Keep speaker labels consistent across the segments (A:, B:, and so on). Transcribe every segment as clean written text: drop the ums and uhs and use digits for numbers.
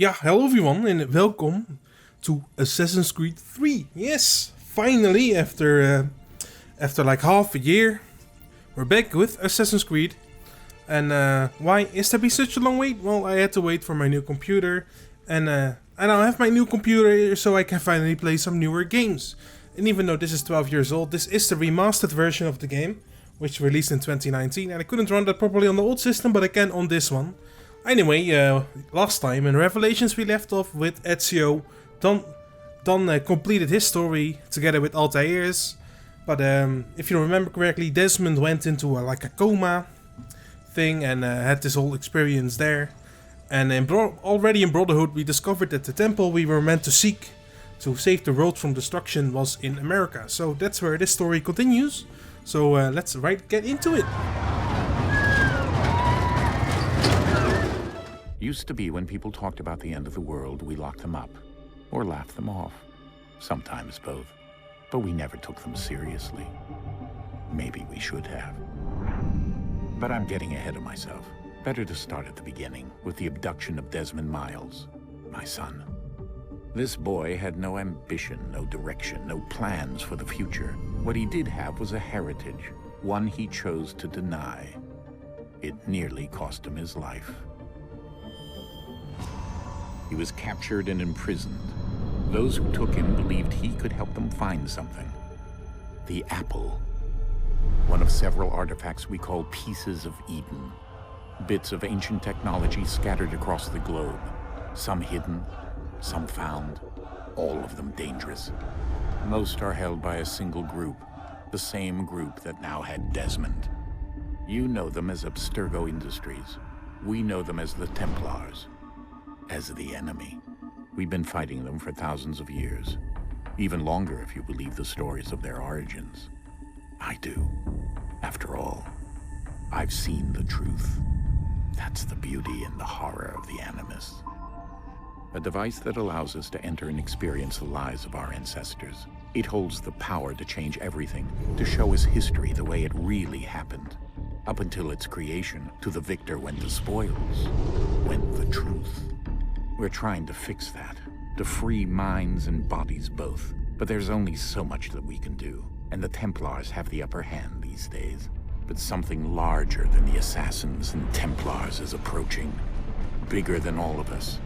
A: Yeah, hello everyone and welcome to Assassin's Creed 3. Yes, finally after like half a year, we're back with Assassin's Creed. And why is there be such a long wait? Well, I had to wait for my new computer, and I now have my new computer here so I can finally play some newer games. And even though this is 12 years old, this is the remastered version of the game, which released in 2019, and I couldn't run that properly on the old system, but I can on this one. Anyway, last time in Revelations we left off with Ezio. Don completed his story together with Altair's, but if you remember correctly, Desmond went into like a coma thing and had this whole experience there. And already in Brotherhood we discovered that the temple we were meant to seek to save the world from destruction was in America. So that's where this story continues. So let's get into it.
B: Used to be when people talked about the end of the world, we locked them up, or laughed them off. Sometimes both. But we never took them seriously. Maybe we should have. But I'm getting ahead of myself. Better to start at the beginning, with the abduction of Desmond Miles, my son. This boy had no ambition, no direction, no plans for the future. What he did have was a heritage, one he chose to deny. It nearly cost him his life. He was captured and imprisoned. Those who took him believed he could help them find something. The apple. One of several artifacts we call pieces of Eden. Bits of ancient technology scattered across the globe. Some hidden, some found, all of them dangerous. Most are held by a single group, the same group that now had Desmond. You know them as Abstergo Industries. We know them as the Templars. As the enemy. We've been fighting them for thousands of years. Even longer if you believe the stories of their origins. I do. After all, I've seen the truth. That's the beauty and the horror of the Animus. A device that allows us to enter and experience the lives of our ancestors. It holds the power to change everything, to show us history the way it really happened. Up until its creation, to the victor went the spoils, went the truth. We're trying to fix that, to free minds and bodies both. But there's only so much that we can do, and the Templars have the upper hand these days. But something larger than the Assassins and Templars is approaching, bigger than all of us.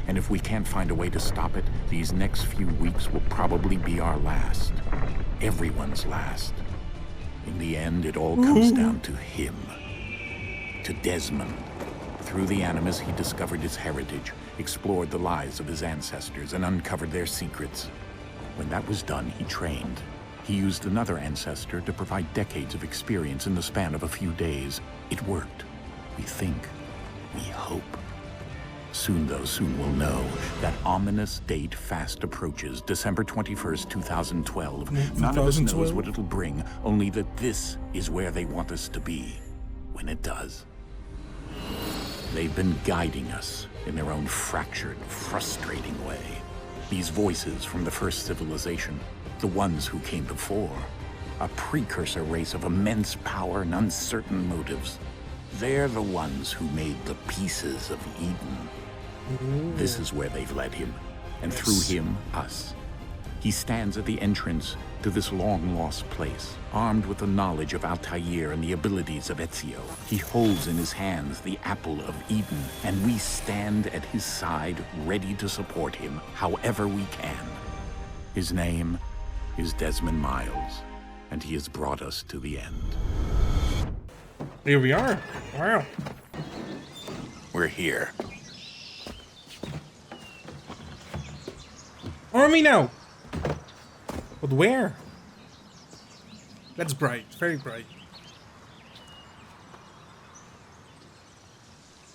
B: And if we can't find a way to stop it, these next few weeks will probably be our last. Everyone's last. In the end, it all comes down to him. To Desmond. Through the Animus, he discovered his heritage, explored the lives of his ancestors, and uncovered their secrets. When that was done, he trained. He used another ancestor to provide decades of experience in the span of a few days. It worked. We think. We hope. Soon we'll know. That ominous date fast approaches, December 21st, 2012. None of us knows what it'll bring, only that this is where they want us to be. When it does. They've been guiding us in their own fractured, frustrating way. These voices from the first civilization, the ones who came before, a precursor race of immense power and uncertain motives. They're the ones who made the pieces of Eden. This is where they've led him, and through him, us. He stands at the entrance to this long-lost place, armed with the knowledge of Altair and the abilities of Ezio. He holds in his hands the apple of Eden, and we stand at his side, ready to support him however we can. His name is Desmond Miles, and he has brought us to the end.
A: Here we are. Wow.
B: We're here.
A: Army now! But where? That's bright, very bright.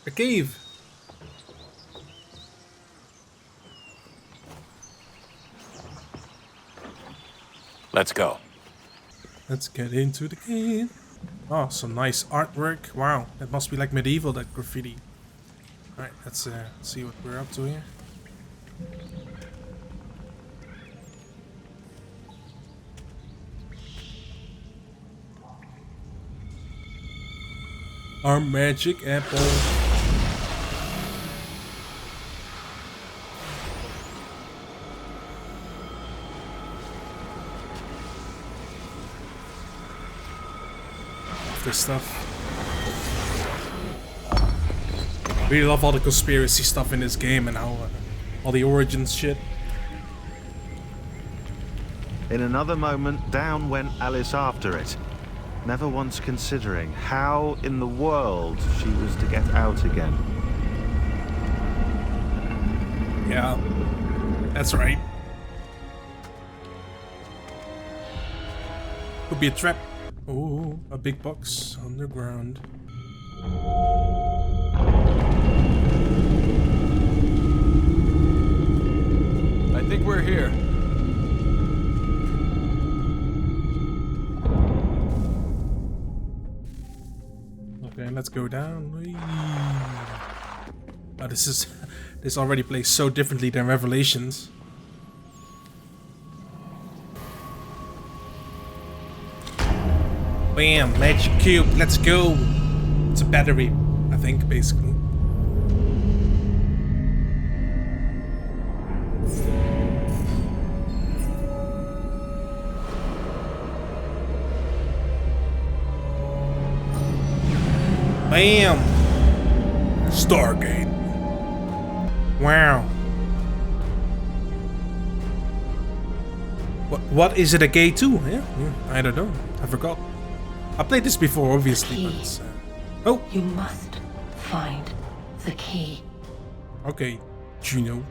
A: A cave.
B: Let's go.
A: Let's get into the cave. Oh, some nice artwork. Wow, that must be like medieval, that graffiti. Alright, let's see what we're up to here. Our magic apple. love this stuff. Really love all the conspiracy stuff in this game and how all the origins shit.
C: In another moment, down went Alice after it, never once considering how in the world she was to get out again.
A: Yeah, that's right. Could be a trap. Oh, a big box underground.
D: I think we're here.
A: Okay, let's go down. Whee. Oh, this already plays so differently than Revelations. Bam, magic cube, let's go. It's a battery, I think, basically. Bam! Stargate. Wow. What is it a gate to? Yeah, I don't know. I forgot. I played this before, obviously, but it's... Oh!
E: You must find the key.
A: Okay, Juno.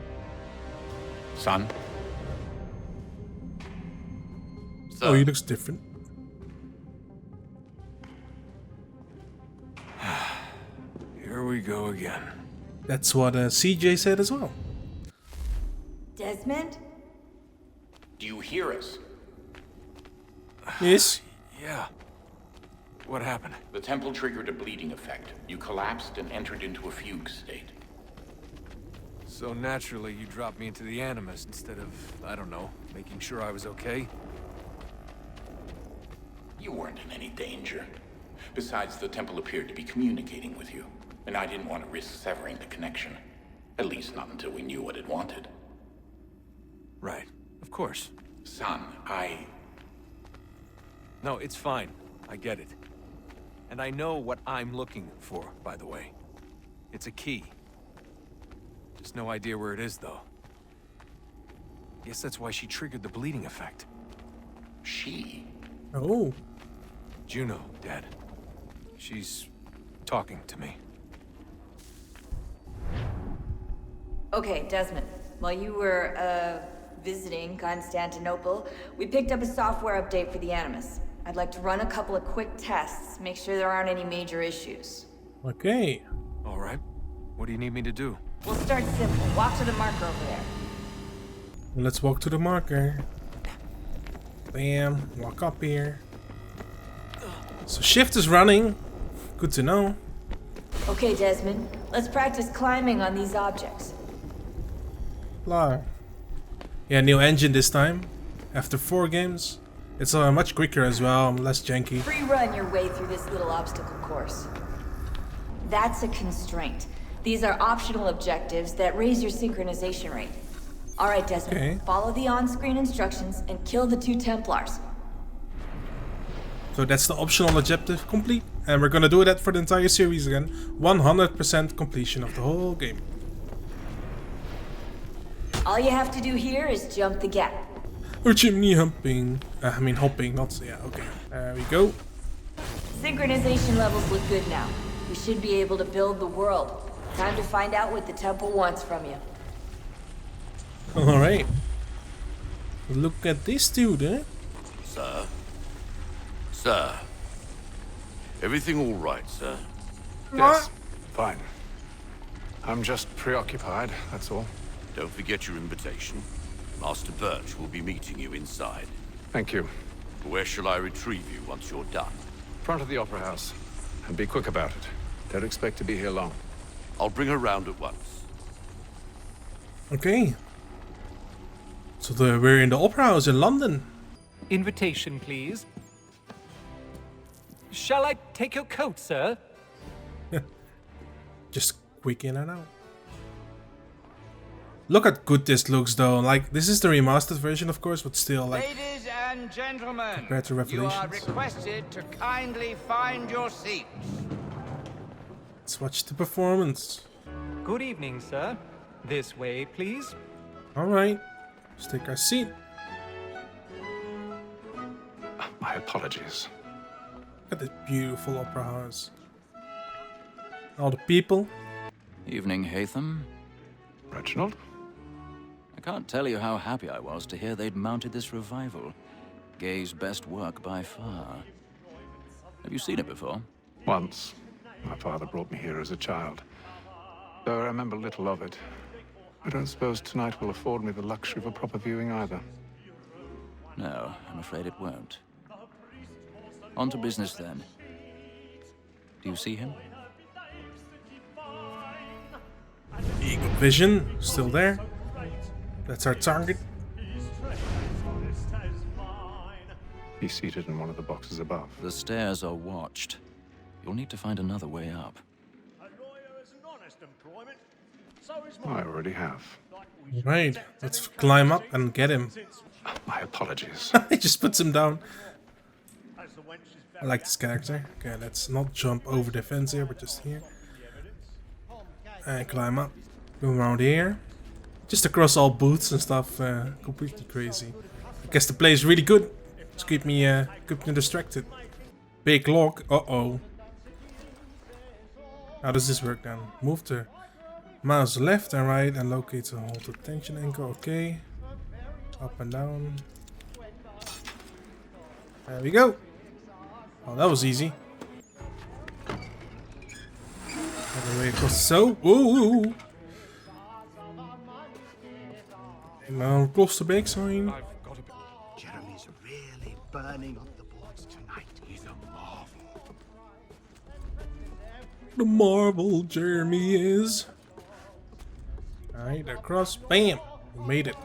B: Son?
A: Oh, he looks different.
D: Here we go again.
A: That's what CJ said as well.
E: Desmond?
B: Do you hear us?
A: Yes.
D: Yeah. What happened?
B: The temple triggered a bleeding effect. You collapsed and entered into a fugue state.
D: So naturally, you dropped me into the Animus instead of, I don't know, making sure I was okay?
B: You weren't in any danger. Besides, the temple appeared to be communicating with you, and I didn't want to risk severing the connection. At least not until we knew what it wanted.
D: Right. Of course.
B: Son,
D: No, it's fine. I get it. And I know what I'm looking for, by the way. It's a key. Just no idea where it is, though. Guess that's why she triggered the bleeding effect.
B: She?
A: Oh.
D: Juno, Dad. She's talking to me.
E: Okay, Desmond. While you were, visiting Constantinople, we picked up a software update for the Animus. I'd like to run a couple of quick tests, make sure there aren't any major issues.
A: Okay.
D: All right. What do you need me to do?
E: We'll start simple. Walk to the marker over there.
A: Let's walk to the marker. Bam. Walk up here. So shift is running. Good to know.
E: Okay, Desmond. Let's practice climbing on these objects.
A: Fly. Yeah, new engine this time. After 4 games. It's much quicker as well, less janky.
E: Free run your way through this little obstacle course. That's a constraint. These are optional objectives that raise your synchronization rate. Alright, Desmond.
A: Okay.
E: Follow the on-screen instructions and kill the 2 Templars.
A: So that's the optional objective complete. And we're gonna do that for the entire series again. 100% completion of the whole game.
E: All you have to do here is jump the gap.
A: Or chimney humping. Hopping, not... Yeah, okay. There we go.
E: Synchronization levels look good now. We should be able to build the world. Time to find out what the temple wants from you.
A: Alright. Look at this dude, eh?
F: Sir? Sir? Everything all right, sir?
G: Yes, fine. I'm just preoccupied, that's all.
F: Don't forget your invitation. Master Birch will be meeting you inside.
G: Thank you.
F: Where shall I retrieve you once you're done?
G: Front of the Opera House. And be quick about it. Don't expect to be here long.
F: I'll bring her round at once.
A: Okay. So we're in the Opera House in London.
H: Invitation, please. Shall I take your coat, sir?
A: Just quick in and out. Look at good this looks though. Like, this is the remastered version, of course, but still, like,
I: Ladies and gentlemen,
A: compared to
I: you are
A: Revelations.
I: requested to kindly find your seats.
A: Let's watch the performance.
H: Good evening, sir. This way, please.
A: Alright, let's take our seat.
G: My apologies.
A: Look at this beautiful opera house. All the people.
J: Evening, Hatham.
G: Reginald?
J: I can't tell you how happy I was to hear they'd mounted this revival. Gay's best work by far. Have you seen it before?
G: Once. My father brought me here as a child. Though I remember little of it. I don't suppose tonight will afford me the luxury of a proper viewing either.
J: No, I'm afraid it won't. On to business then. Do you see him?
A: Eagle vision, still there. That's our target.
G: He's seated in one of the boxes above.
J: The stairs are watched. You'll need to find another way up.
G: I already have.
A: Right, let's climb up and get him.
G: My apologies.
A: He just puts him down. I like this character. Okay, let's not jump over the fence here, but just here. And climb up. Go around here. Just across all booths and stuff. Completely crazy. I guess the play is really good. Just keep me distracted. Big lock. Uh-oh. How does this work then? Move the mouse left and right and locate and hold the tension anchor. Okay. Up and down. There we go. Oh, that was easy. Other way across. So, ooh. Now close the back sign.
K: Jeremy's really burning up the boards tonight. He's a marvel.
A: The marvel Jeremy is. Alright, across. Bam! We made it.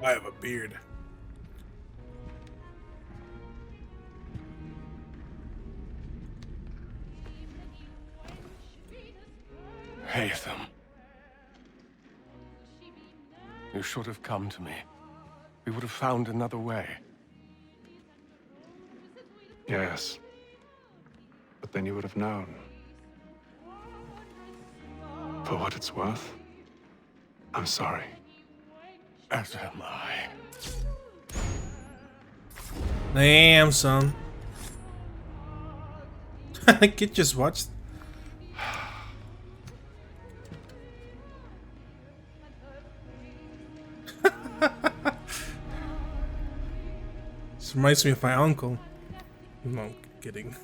A: I have a beard.
L: Hatham. You should have come to me. We would have found another way.
G: Yes. But then you would have known. For what it's worth, I'm sorry.
L: As am I.
A: Damn, son. Kid just watched. This reminds me of my uncle. No, kidding.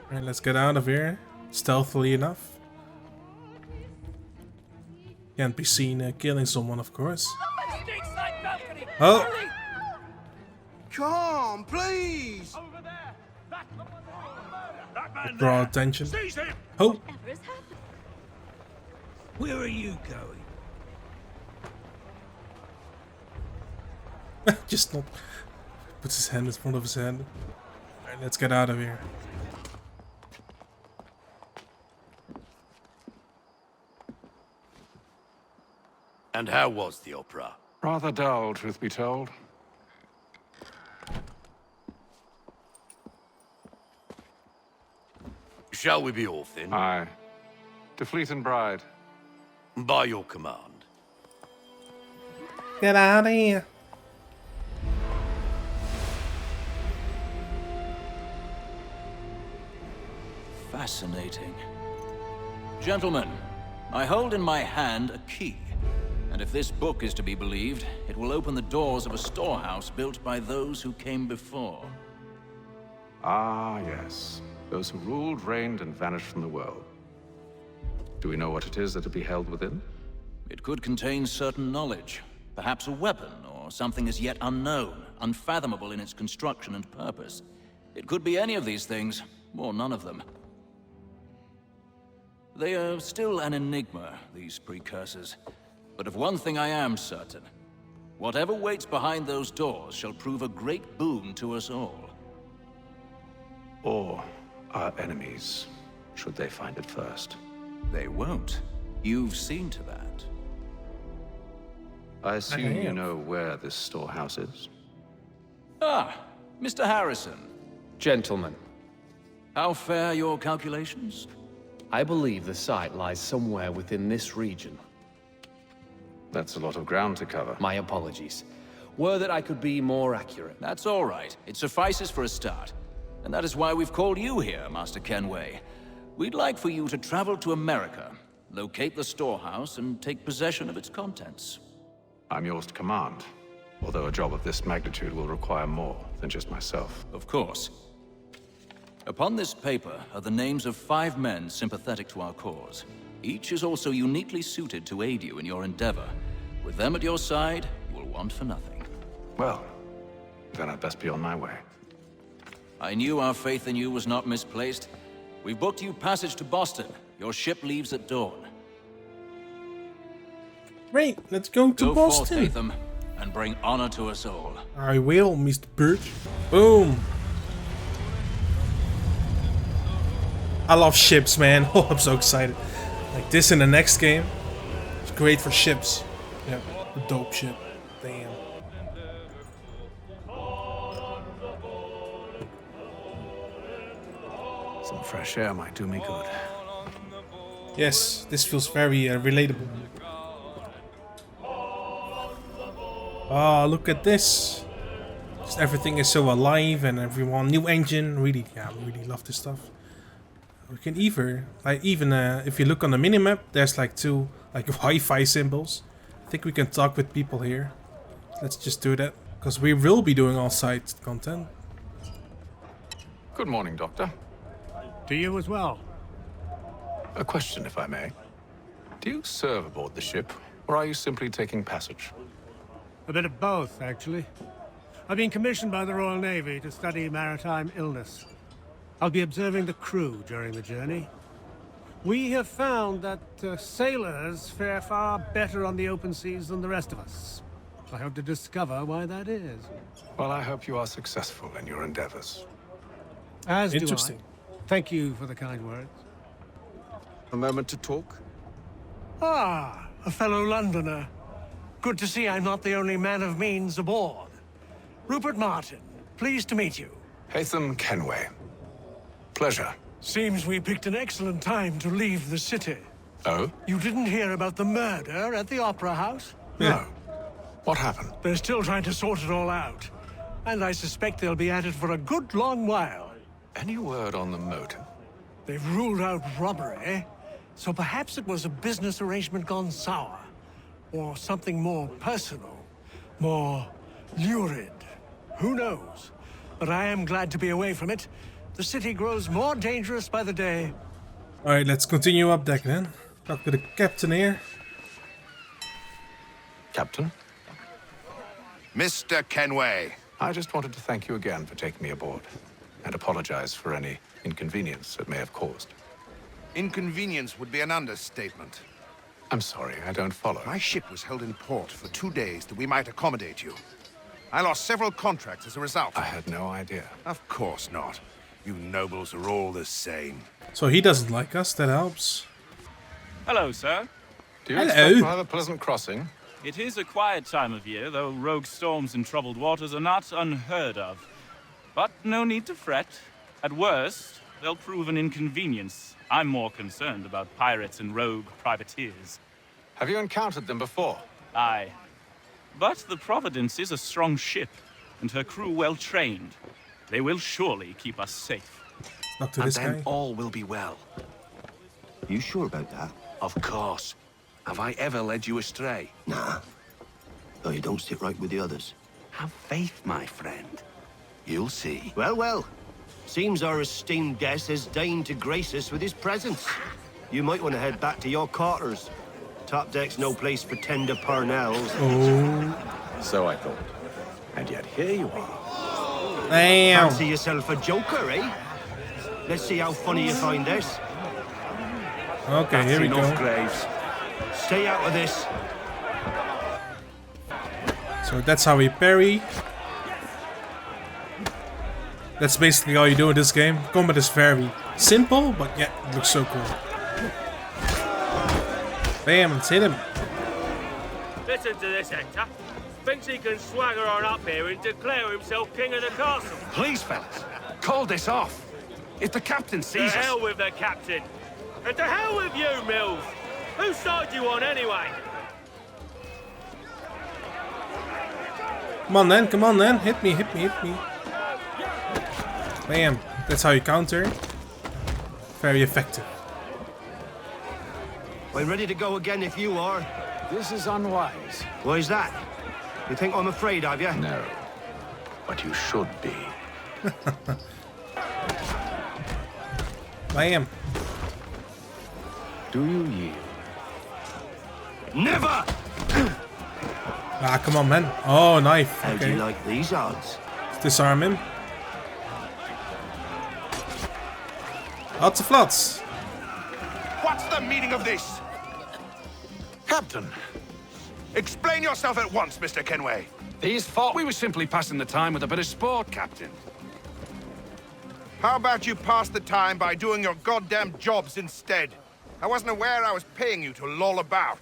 A: Alright, let's get out of here. Stealthily enough. Can't be seen killing someone, of course. Oh!
K: Come, please!
A: Draw attention. Oh!
K: Where are you going?
A: Just not puts his hand in front of his head. Alright, let's get out of here.
F: And how was the opera?
G: Rather dull, truth be told.
F: Shall we be off then?
G: Aye. To Fleet and Bride.
F: By your command.
A: Get out of here.
J: Fascinating. Gentlemen, I hold in my hand a key. And if this book is to be believed, it will open the doors of a storehouse built by those who came before.
G: Ah, yes. Those who ruled, reigned, and vanished from the world. Do we know what it is that will be held within?
J: It could contain certain knowledge. Perhaps a weapon, or something as yet unknown, unfathomable in its construction and purpose. It could be any of these things, or none of them. They are still an enigma, these precursors. But of one thing I am certain. Whatever waits behind those doors shall prove a great boon to us all.
G: Or our enemies, should they find it first.
J: They won't. You've seen to that.
G: I assume you know where this storehouse is?
J: Ah, Mr. Harrison.
M: Gentlemen,
J: How fare your calculations?
M: I believe the site lies somewhere within this region.
G: That's a lot of ground to cover.
M: My apologies. Were that I could be more accurate.
J: That's all right. It suffices for a start. And that is why we've called you here, Master Kenway. We'd like for you to travel to America, locate the storehouse, and take possession of its contents.
G: I'm yours to command, although a job of this magnitude will require more than just myself.
J: Of course. Upon this paper are the names of 5 men sympathetic to our cause. Each is also uniquely suited to aid you in your endeavor. With them at your side, you will want for nothing.
G: Well, then I'd best be on my way.
J: I knew our faith in you was not misplaced. We've booked you passage to Boston. Your ship leaves at dawn.
A: Great, let's go to Boston.
J: Forth, Hatham, and bring honor to us all.
A: I will, Mr. Birch. Boom. I love ships, man. Oh, I'm so excited. Like this in the next game. It's great for ships. Yeah, a dope ship. Damn.
G: Some fresh air might do me good.
A: Yes, this feels very relatable. Oh, look at this. Just everything is so alive and everyone. New engine. Really, yeah, I really love this stuff. We can either, like, even if you look on the minimap, there's like 2 like Wi-Fi symbols. I think we can talk with people here. Let's just do that, because we will be doing all site content.
G: Good morning, Doctor.
N: To you as well.
G: A question, if I may. Do you serve aboard the ship, or are you simply taking passage?
N: A bit of both, actually. I've been commissioned by the Royal Navy to study maritime illness. I'll be observing the crew during the journey. We have found that sailors fare far better on the open seas than the rest of us. I hope to discover why that is.
G: Well, I hope you are successful in your endeavors.
N: As do I.
A: Interesting.
N: Thank you for the kind words.
O: A moment to talk?
N: Ah, a fellow Londoner. Good to see I'm not the only man of means aboard. Rupert Martin, pleased to meet you.
G: Hatham Kenway. Pleasure.
N: Seems we picked an excellent time to leave the city.
G: Oh?
N: You didn't hear about the murder at the Opera House?
G: No. What happened?
N: They're still trying to sort it all out. And I suspect they'll be at it for a good long while.
G: Any word on the motive?
N: They've ruled out robbery, so perhaps it was a business arrangement gone sour. Or something more personal, more lurid. Who knows? But I am glad to be away from it. The city grows more dangerous by the day.
A: Alright, let's continue up deck then. Talk to the captain here.
G: Captain?
O: Mr. Kenway.
G: I just wanted to thank you again for taking me aboard, and apologize for any inconvenience it may have caused.
O: Inconvenience would be an understatement.
G: I'm sorry, I don't follow.
O: My ship was held in port for 2 days that we might accommodate you. I lost several contracts as a result.
G: I had no idea.
O: Of course not. You nobles are all the same.
A: So he doesn't like us, that helps.
P: Hello, sir.
G: Do you expect to have a pleasant crossing?
P: It is a quiet time of year, though rogue storms in troubled waters are not unheard of. But no need to fret. At worst, they'll prove an inconvenience. I'm more concerned about pirates and rogue privateers.
G: Have you encountered them before?
P: Aye. But the Providence is a strong ship, and her crew well trained. They will surely keep us safe.
A: Not to this guy.
F: All will be well.
K: You sure about that?
F: Of course. Have I ever led you astray?
K: Nah. Though you don't sit right with the others.
F: Have faith, my friend. You'll see.
K: Well, well. Seems our esteemed guest has deigned to grace us with his presence. You might want to head back to your quarters. Top deck's no place for tender parnells.
A: Oh.
G: So I thought. And yet here you are.
A: Damn.
K: Fancy yourself a joker, eh? Let's see how funny you find this.
A: Okay, here we go.
K: Graves. Stay out of this.
A: So that's how we parry. That's basically all you do in this game. Combat is very simple, but yeah, it looks so cool. Bam, let's hit him.
Q: Listen to this, Hector. Thinks he can swagger on up here and declare himself king of the castle.
F: Please, fellas, call this off. If the captain sees us...
Q: To hell with the captain. And to hell with you, Mills. Whose side you on, anyway?
A: Come on then, hit me. Bam, that's how you counter. Very effective.
K: We're ready to go again if you are.
F: This is unwise.
K: Why is that? You think I'm afraid of you?
F: No, but you should be.
A: Bam.
F: Do you yield?
K: Never!
A: Ah, come on, man. Oh, knife.
K: How do
A: Okay.
K: you like these odds?
A: Let's disarm him. Lots of floods.
O: What's the meaning of this?
F: Captain,
O: Explain yourself at once, Mr. Kenway.
F: these thought we were simply passing the time with a bit of sport, Captain.
O: How about you pass the time by doing your goddamn jobs instead? I wasn't aware I was paying you to loll about.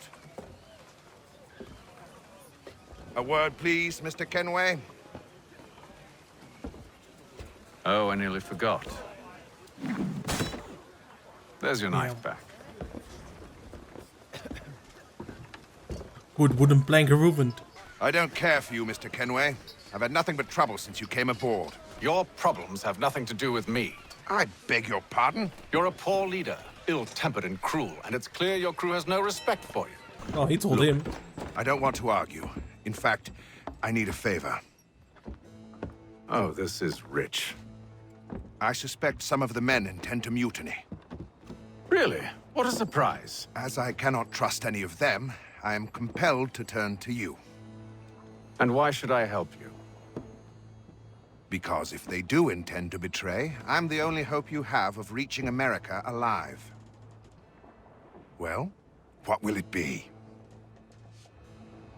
O: A word, please, Mr. Kenway.
L: Oh, I nearly forgot. There's your knife back.
A: Good wooden plank ruined.
O: I don't care for you, Mr. Kenway. I've had nothing but trouble since you came aboard.
L: Your problems have nothing to do with me.
O: I beg your pardon?
L: You're a poor leader, ill-tempered and cruel, and it's clear your crew has no respect for you.
A: Oh, he told him.
O: I don't want to argue. In fact, I need a favor.
L: Oh, this is rich.
O: I suspect some of the men intend to mutiny.
L: Really? What a surprise.
O: As I cannot trust any of them, I am compelled to turn to you.
L: And why should I help you?
O: Because if they do intend to betray, I'm the only hope you have of reaching America alive. Well, what will it be?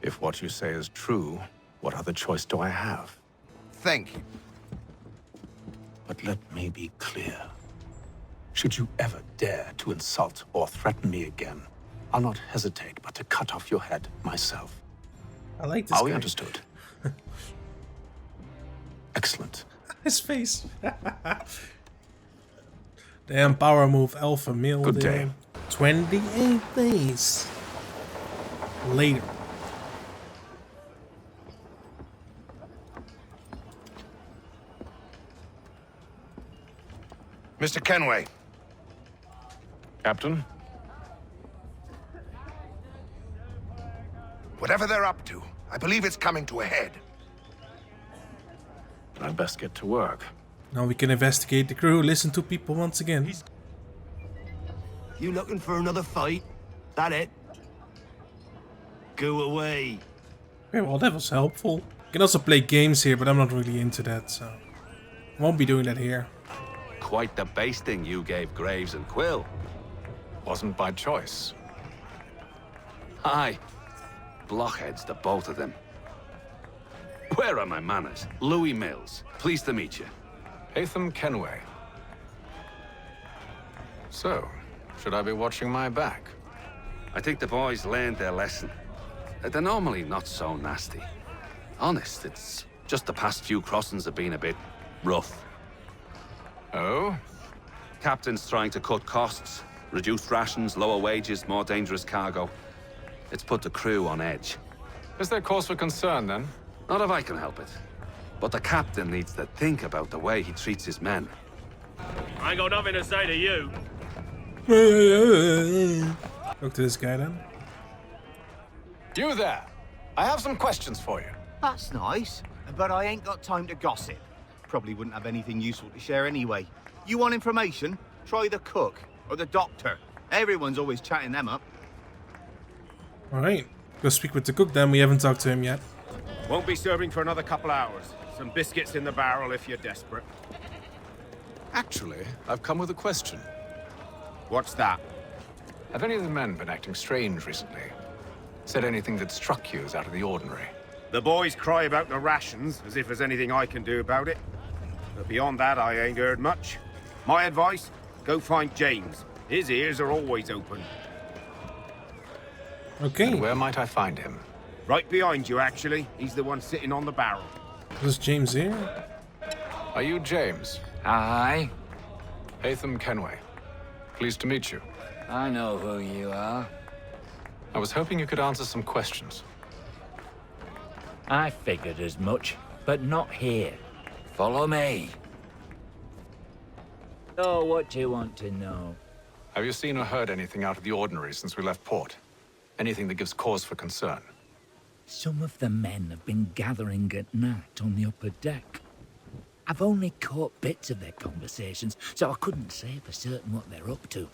L: If what you say is true, what other choice do I have?
O: Thank you.
L: But let me be clear. Should you ever dare to insult or threaten me again, I'll not hesitate but to cut off your head myself.
A: I like this
L: Are we
A: guy.
L: understood? Excellent.
A: His face. Damn power move, alpha male.
L: Good
A: there.
L: day.
A: 28 days later.
O: Mr. Kenway.
L: Captain?
O: Whatever they're up to, I believe it's coming to a head.
L: I'd best get to work.
A: Now we can investigate the crew, listen to people once again.
K: You looking for another fight? That it? Go away.
A: Okay, well that was helpful. You can also play games here, but I'm not really into that, so won't be doing that here.
F: Quite the basting you gave Graves and Quill.
L: Wasn't by choice.
F: Aye. Blockheads, the both of them. Where are my manners? Louis Mills. Pleased to meet you.
L: Hatham Kenway. So, should I be watching my back?
F: I think the boys learned their lesson. They're normally not so nasty. Honest, it's just the past few crossings have been a bit rough.
L: Oh?
F: Captain's trying to cut costs. Reduced rations, lower wages, more dangerous cargo. It's put the crew on edge.
L: Is there cause for concern, then?
F: Not if I can help it. But the captain needs to think about the way he treats his men.
Q: I ain't got nothing to say to you.
A: Talk to this guy then.
L: You there! I have some questions for you.
I: That's nice, but I ain't got time to gossip. Probably wouldn't have anything useful to share anyway. You want information? Try the cook or the doctor. Everyone's always chatting them up.
A: Alright, go speak with the cook then, we haven't talked to him yet.
R: Won't be serving for another couple hours. Some biscuits in the barrel if you're desperate.
L: Actually, I've come with a question.
R: What's that?
L: Have any of the men been acting strange recently? Said anything that struck you as out of the ordinary?
R: The boys cry about the rations, as if there's anything I can do about it. But beyond that, I ain't heard much. My advice, go find James. His ears are always open.
A: Okay.
G: And where might I find him?
R: Right behind you, actually. He's the one sitting on the barrel.
A: Is James here?
G: Are you James?
S: Aye.
G: Haytham Kenway. Pleased to meet you.
S: I know who you are.
G: I was hoping you could answer some questions.
S: I figured as much, but not here. Follow me. So, what do you want to know?
G: Have you seen or heard anything out of the ordinary since we left port? Anything that gives cause for concern?
S: Some of the men have been gathering at night on the upper deck. I've only caught bits of their conversations, so I couldn't say for certain what they're up to.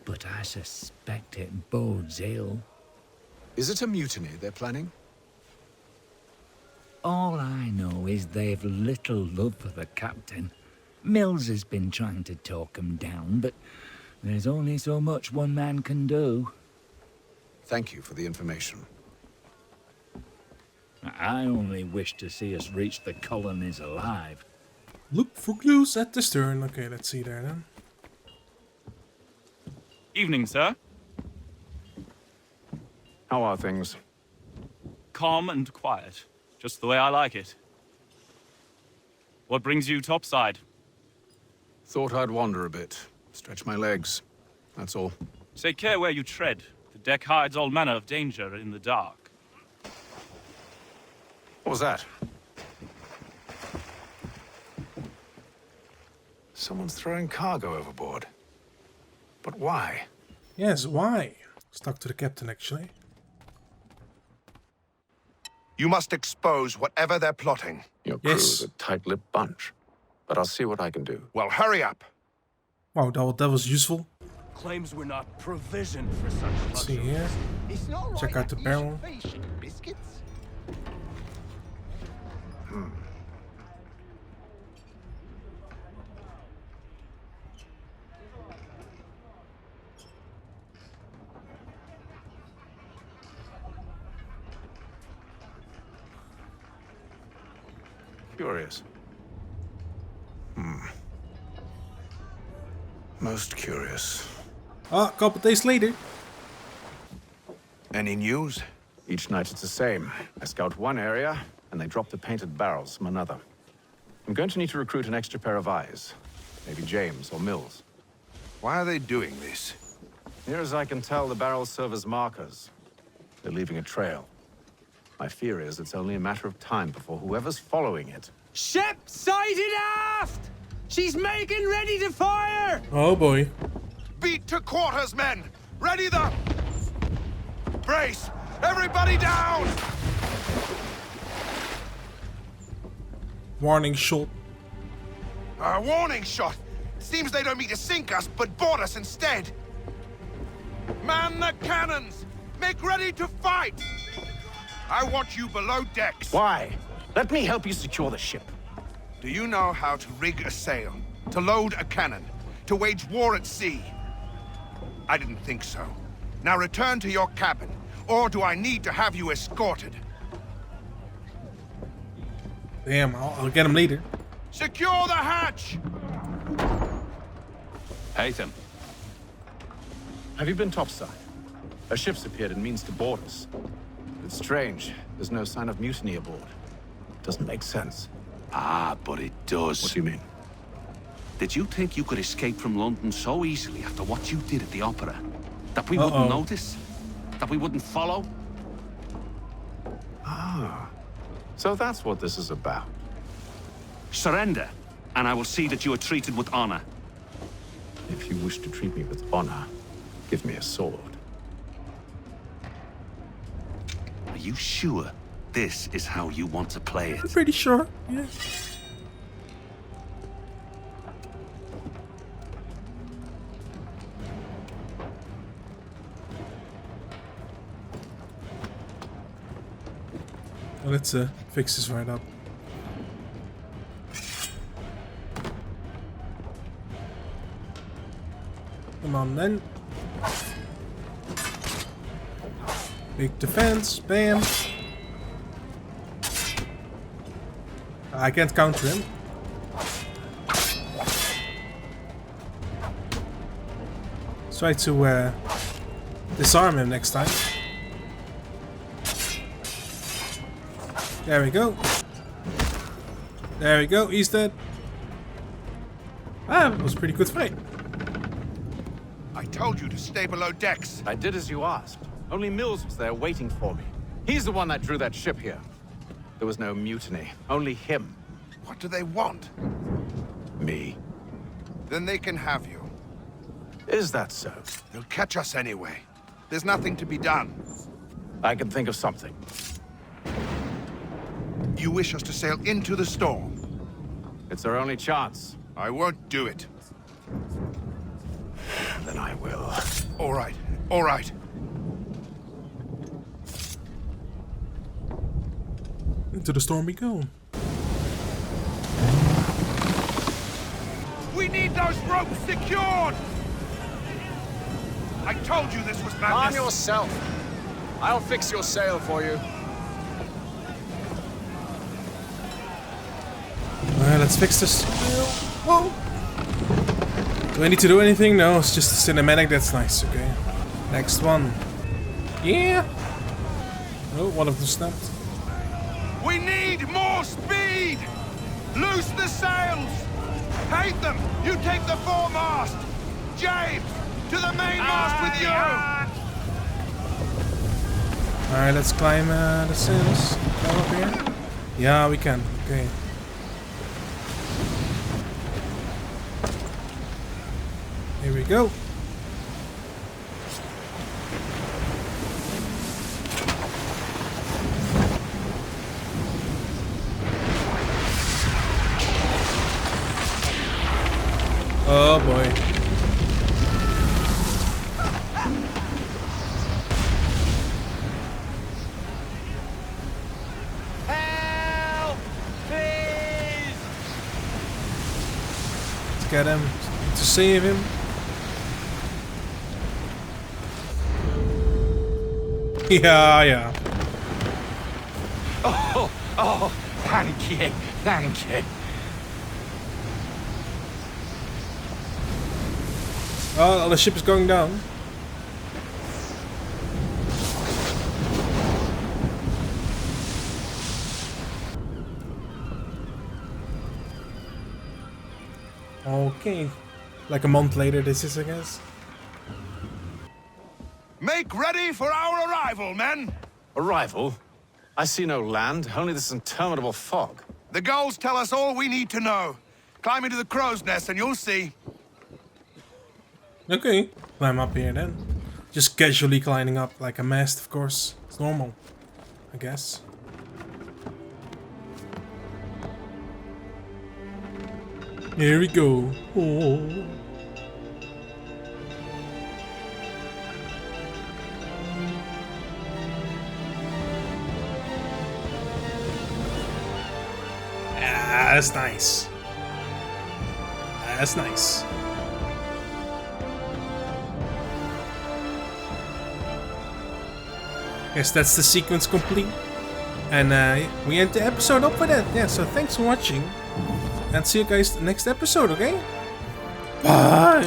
S: But I suspect it bodes ill.
L: Is it a mutiny they're planning?
S: All I know is they've little love for the captain. Mills has been trying to talk him down, but there's only so much one man can do.
L: Thank you for the information.
S: I only wish to see us reach the colonies alive.
A: Look for clues at the stern. Okay, let's see there then.
P: Evening, sir.
G: How are things?
P: Calm and quiet. Just the way I like it. What brings you topside?
G: Thought I'd wander a bit. Stretch my legs. That's all.
P: Take care where you tread. The deck hides all manner of danger in the dark.
G: What was that? Someone's throwing cargo overboard. But why?
A: Yes, why? Stuck to the captain, actually.
O: You must expose whatever they're plotting.
G: Your crew's a tight-lipped bunch. But I'll see what I can do.
O: Well, hurry up.
A: Wow, that was useful.
Q: Claims we're not provisioned for such
A: Let's see here. Check out the barrel.
G: Curious. Most curious.
A: Ah, a couple days later.
G: Any news? Each night it's the same. I scout one area, and they drop the painted barrels from another. I'm going to need to recruit an extra pair of eyes. Maybe James or Mills.
O: Why are they doing this?
G: Near as I can tell, the barrels serve as markers. They're leaving a trail. My fear is it's only a matter of time before whoever's following it...
Q: Ship sighted aft! She's making ready to fire!
A: Oh boy.
O: Beat to quarters, men! Ready the... Brace! Everybody down!
A: Warning shot.
O: A warning shot! Seems they don't mean to sink us, but board us instead. Man the cannons! Make ready to fight! I want you below decks.
G: Why? Let me help you secure the ship.
O: Do you know how to rig a sail? To load a cannon? To wage war at sea? I didn't think so. Now return to your cabin, or do I need to have you escorted?
A: Damn, I'll get him later.
O: Secure the hatch!
G: Haytham. Have you been topside? A ship's appeared and means to board us. It's strange. There's no sign of mutiny aboard. Doesn't make sense.
F: Ah, but it does.
G: What do you mean?
F: Did you think you could escape from London so easily after what you did at the opera? That we wouldn't notice? That we wouldn't follow?
G: Ah. So that's what this is about.
F: Surrender, and I will see that you are treated with honor.
G: If you wish to treat me with honor, give me a sword.
F: Are you sure this is how you want to play it?
A: I'm pretty sure, yeah. Well, let's fix this right up. Come on then. Big defense, bam. I can't counter him. Let's try to disarm him next time. There we go. There we go, he's dead. Ah, that was a pretty good fight.
O: I told you to stay below decks.
G: I did as you asked. Only Mills was there waiting for me. He's the one that drew that ship here. There was no mutiny, only him.
O: What do they want?
G: Me.
O: Then they can have you.
G: Is that so?
O: They'll catch us anyway. There's nothing to be done.
G: I can think of something.
O: You wish us to sail into the storm?
G: It's our only chance.
O: I won't do it.
G: Then I will.
O: All right, all right.
A: Into the storm we go.
O: We need those ropes secured! I told you this was madness.
T: Arm yourself. I'll fix your sail for you.
A: Let's fix this. Whoa! Do I need to do anything? No, it's just a cinematic. That's nice. Okay. Next one. Yeah. Oh, one of them snapped.
O: We need more speed! Loose the sails! Hate them! You take the foremast! James, to the mainmast with you!
A: Alright, let's climb the sails. Climb up here. Yeah, we can. Okay. Here we go. Oh boy.
Q: Help! Please!
A: Let's get him. To save him. Yeah.
Q: Oh, thank you, thank you.
A: Oh, the ship is going down. Okay. Like a month later this is, I guess.
O: Make ready for our arrival, men!
G: Arrival? I see no land, only this interminable fog.
O: The gulls tell us all we need to know. Climb into the crow's nest and you'll see.
A: Okay. Climb up here then. Just casually climbing up like a mast, of course. It's normal, I guess. Here we go. Oh. Ah, that's nice. That's nice. Guess that's the sequence complete. And we end the episode up with that. Yeah, so thanks for watching. And see you guys next episode, okay? Bye!